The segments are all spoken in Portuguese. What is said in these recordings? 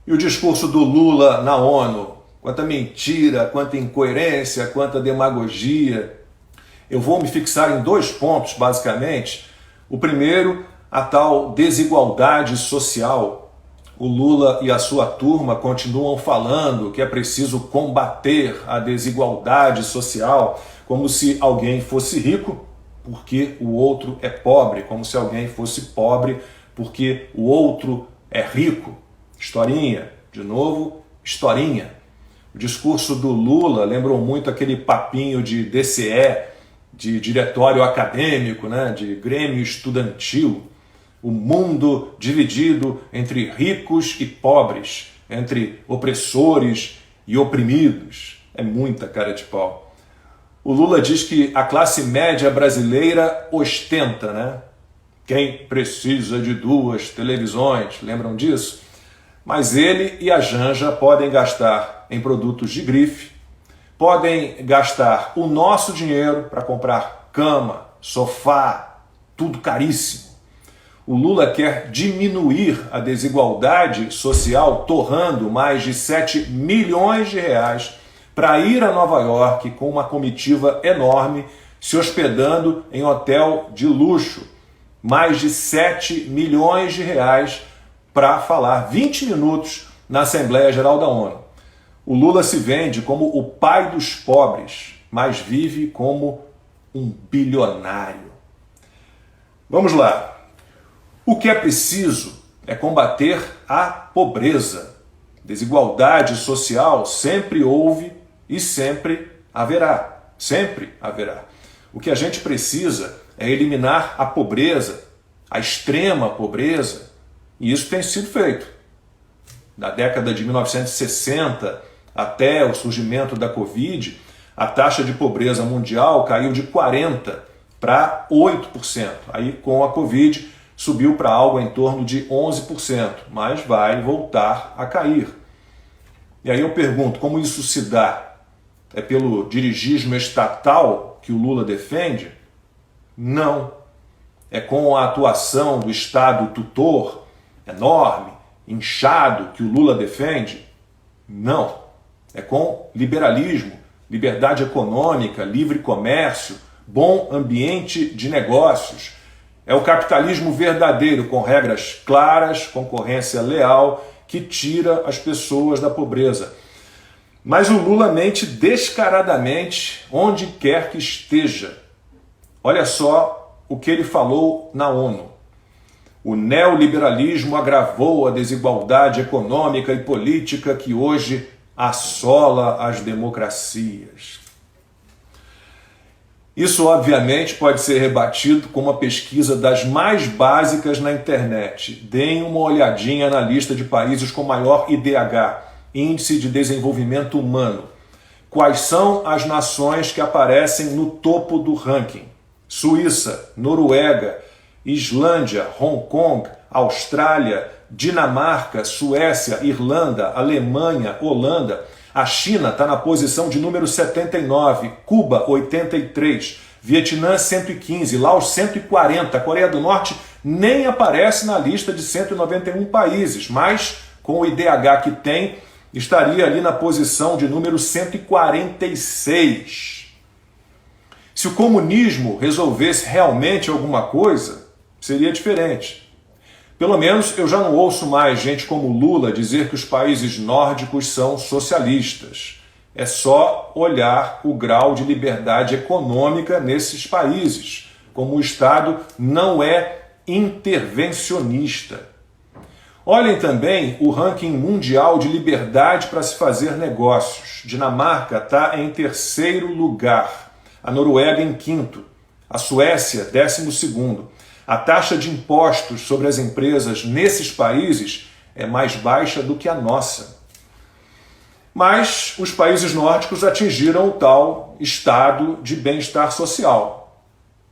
E o discurso do Lula na ONU? Quanta mentira, quanta incoerência, quanta demagogia. Eu vou me fixar em dois pontos, basicamente. O primeiro, a tal desigualdade social. O Lula e a sua turma continuam falando que é preciso combater a desigualdade social, como se alguém fosse rico porque o outro é pobre, como se alguém fosse pobre porque o outro é rico. Historinha, de novo, historinha. O discurso do Lula lembrou muito aquele papinho de DCE, de diretório acadêmico, né, de grêmio estudantil. O mundo dividido entre ricos e pobres, entre opressores e oprimidos. É muita cara de pau. O Lula diz que a classe média brasileira ostenta, né? Quem precisa de duas televisões, lembram disso? Mas ele e a Janja podem gastar em produtos de grife, podem gastar o nosso dinheiro para comprar cama, sofá, tudo caríssimo. O Lula quer diminuir a desigualdade social, torrando mais de 7 milhões de reais para ir a Nova York com uma comitiva enorme, se hospedando em hotel de luxo. Mais de 7 milhões de reais para falar 20 minutos na Assembleia Geral da ONU. O Lula se vende como o pai dos pobres, mas vive como um bilionário. Vamos lá. O que é preciso é combater a pobreza. Desigualdade social sempre houve e sempre haverá. Sempre haverá. O que a gente precisa é eliminar a pobreza, a extrema pobreza, e isso tem sido feito. Da década de 1960 até o surgimento da Covid, a taxa de pobreza mundial caiu de 40% para 8%. Aí, com a Covid, subiu para algo em torno de 11%, mas vai voltar a cair. E aí eu pergunto, como isso se dá? É pelo dirigismo estatal que o Lula defende? Não. É com a atuação do Estado tutor, enorme, inchado, que o Lula defende? Não. É com liberalismo, liberdade econômica, livre comércio, bom ambiente de negócios. É o capitalismo verdadeiro, com regras claras, concorrência leal, que tira as pessoas da pobreza. Mas o Lula mente descaradamente onde quer que esteja. Olha só o que ele falou na ONU. O neoliberalismo agravou a desigualdade econômica e política que hoje assola as democracias. Isso, obviamente, pode ser rebatido com uma pesquisa das mais básicas na internet. Deem uma olhadinha na lista de países com maior IDH, Índice de Desenvolvimento Humano. Quais são as nações que aparecem no topo do ranking? Suíça, Noruega, Islândia, Hong Kong, Austrália, Dinamarca, Suécia, Irlanda, Alemanha, Holanda. A China está na posição de número 79, Cuba 83, Vietnã 115, Laos 140, Coreia do Norte nem aparece na lista de 191 países, mas com o IDH que tem, estaria ali na posição de número 146. Se o comunismo resolvesse realmente alguma coisa, seria diferente. Pelo menos eu já não ouço mais gente como Lula dizer que os países nórdicos são socialistas. É só olhar o grau de liberdade econômica nesses países, como o Estado não é intervencionista. Olhem também o ranking mundial de liberdade para se fazer negócios. Dinamarca está em 3º lugar, a Noruega em 5º, a Suécia 12º. A taxa de impostos sobre as empresas nesses países é mais baixa do que a nossa. Mas os países nórdicos atingiram o tal estado de bem-estar social,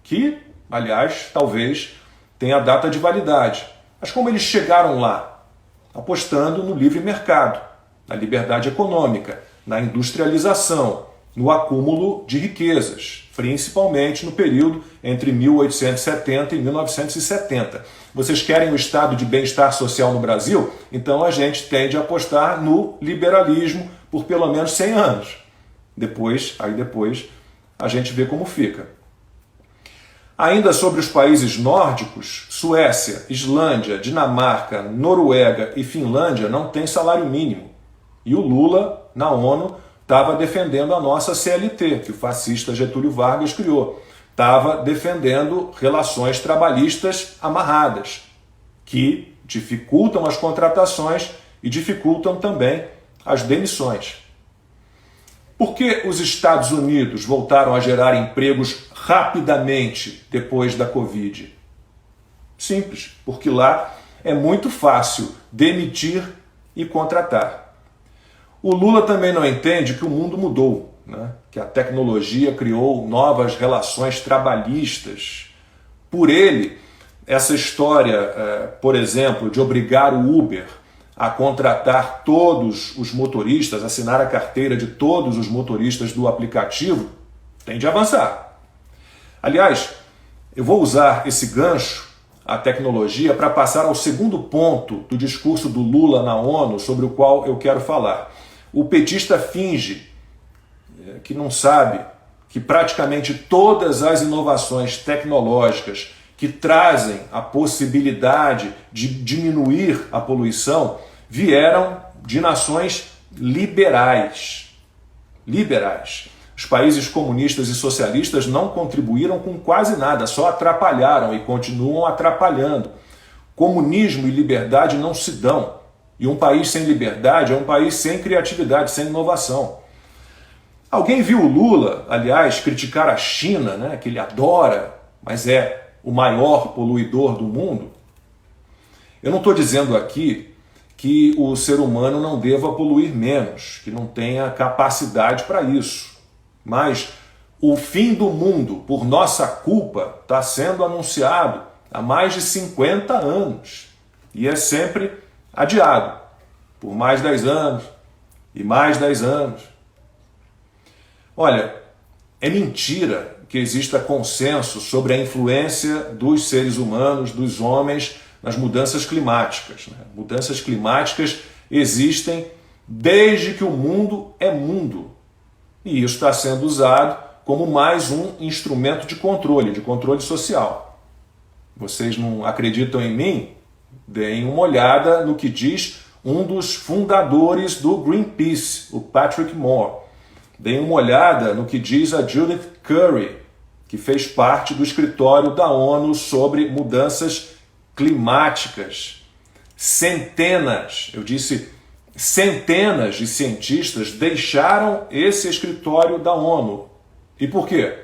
que, aliás, talvez tenha data de validade. Mas como eles chegaram lá? Apostando no livre mercado, na liberdade econômica, na industrialização, no acúmulo de riquezas, principalmente no período entre 1870 e 1970. Vocês querem um estado de bem-estar social no Brasil? Então a gente tende a apostar no liberalismo por pelo menos 100 anos. Depois a gente vê como fica. Ainda sobre os países nórdicos, Suécia, Islândia, Dinamarca, Noruega e Finlândia não têm salário mínimo. E o Lula, na ONU, estava defendendo a nossa CLT, que o fascista Getúlio Vargas criou. Estava defendendo relações trabalhistas amarradas, que dificultam as contratações e dificultam também as demissões. Por que os Estados Unidos voltaram a gerar empregos rapidamente depois da Covid? Simples, porque lá é muito fácil demitir e contratar. O Lula também não entende que o mundo mudou, né? Que a tecnologia criou novas relações trabalhistas. Por ele, essa história, por exemplo, de obrigar o Uber a contratar todos os motoristas, assinar a carteira de todos os motoristas do aplicativo, tem de avançar. Aliás, eu vou usar esse gancho, a tecnologia, para passar ao segundo ponto do discurso do Lula na ONU, sobre o qual eu quero falar. O petista finge que não sabe que praticamente todas as inovações tecnológicas que trazem a possibilidade de diminuir a poluição vieram de nações liberais. Os países comunistas e socialistas não contribuíram com quase nada, só atrapalharam e continuam atrapalhando. Comunismo e liberdade não se dão. E um país sem liberdade é um país sem criatividade, sem inovação. Alguém viu o Lula, aliás, criticar a China, né, que ele adora, mas é o maior poluidor do mundo? Eu não estou dizendo aqui que o ser humano não deva poluir menos, que não tenha capacidade para isso. Mas o fim do mundo, por nossa culpa, está sendo anunciado há mais de 50 anos. E é sempre adiado por mais 10 anos e mais 10 anos. Olha, é mentira que exista consenso sobre a influência dos seres humanos, dos homens, nas mudanças climáticas. Mudanças climáticas existem desde que o mundo é mundo. E isso está sendo usado como mais um instrumento de controle social. Vocês não acreditam em mim? Deem uma olhada no que diz um dos fundadores do Greenpeace, o Patrick Moore. Deem uma olhada no que diz a Judith Curry, que fez parte do escritório da ONU sobre mudanças climáticas. Centenas de cientistas deixaram esse escritório da ONU. E por quê?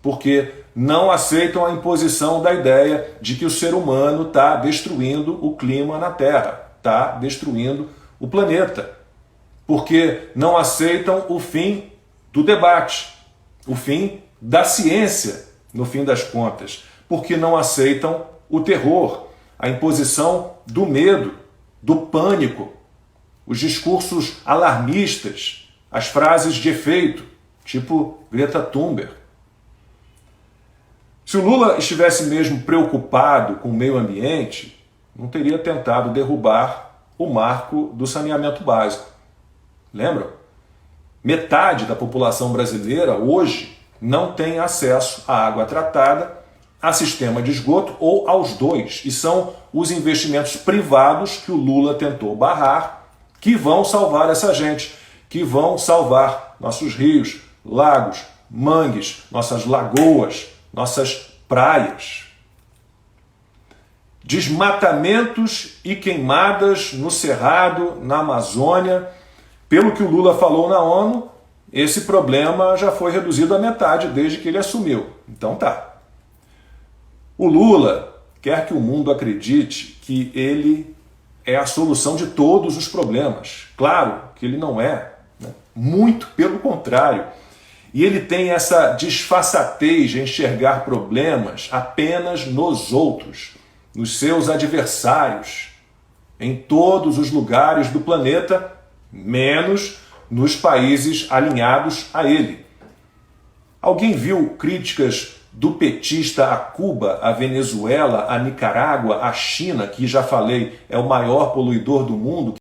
Porque não aceitam a imposição da ideia de que o ser humano está destruindo o clima na Terra, está destruindo o planeta. Porque não aceitam o fim do debate, o fim da ciência, no fim das contas. Porque não aceitam o terror, a imposição do medo, do pânico, os discursos alarmistas, as frases de efeito, tipo Greta Thunberg. Se o Lula estivesse mesmo preocupado com o meio ambiente, não teria tentado derrubar o marco do saneamento básico. Lembram? Metade da população brasileira hoje não tem acesso à água tratada, a sistema de esgoto ou aos dois. E são os investimentos privados que o Lula tentou barrar que vão salvar essa gente, que vão salvar nossos rios, lagos, mangues, nossas lagoas, nossas praias. Desmatamentos e queimadas no Cerrado, na Amazônia. Pelo que o Lula falou na ONU, esse problema já foi reduzido à metade desde que ele assumiu. Então tá. O Lula quer que o mundo acredite que ele é a solução de todos os problemas. Claro que ele não é, né? Muito pelo contrário. E ele tem essa disfarçatez de enxergar problemas apenas nos outros, nos seus adversários, em todos os lugares do planeta, menos nos países alinhados a ele. Alguém viu críticas do petista a Cuba, a Venezuela, a Nicarágua, a China, que já falei é o maior poluidor do mundo?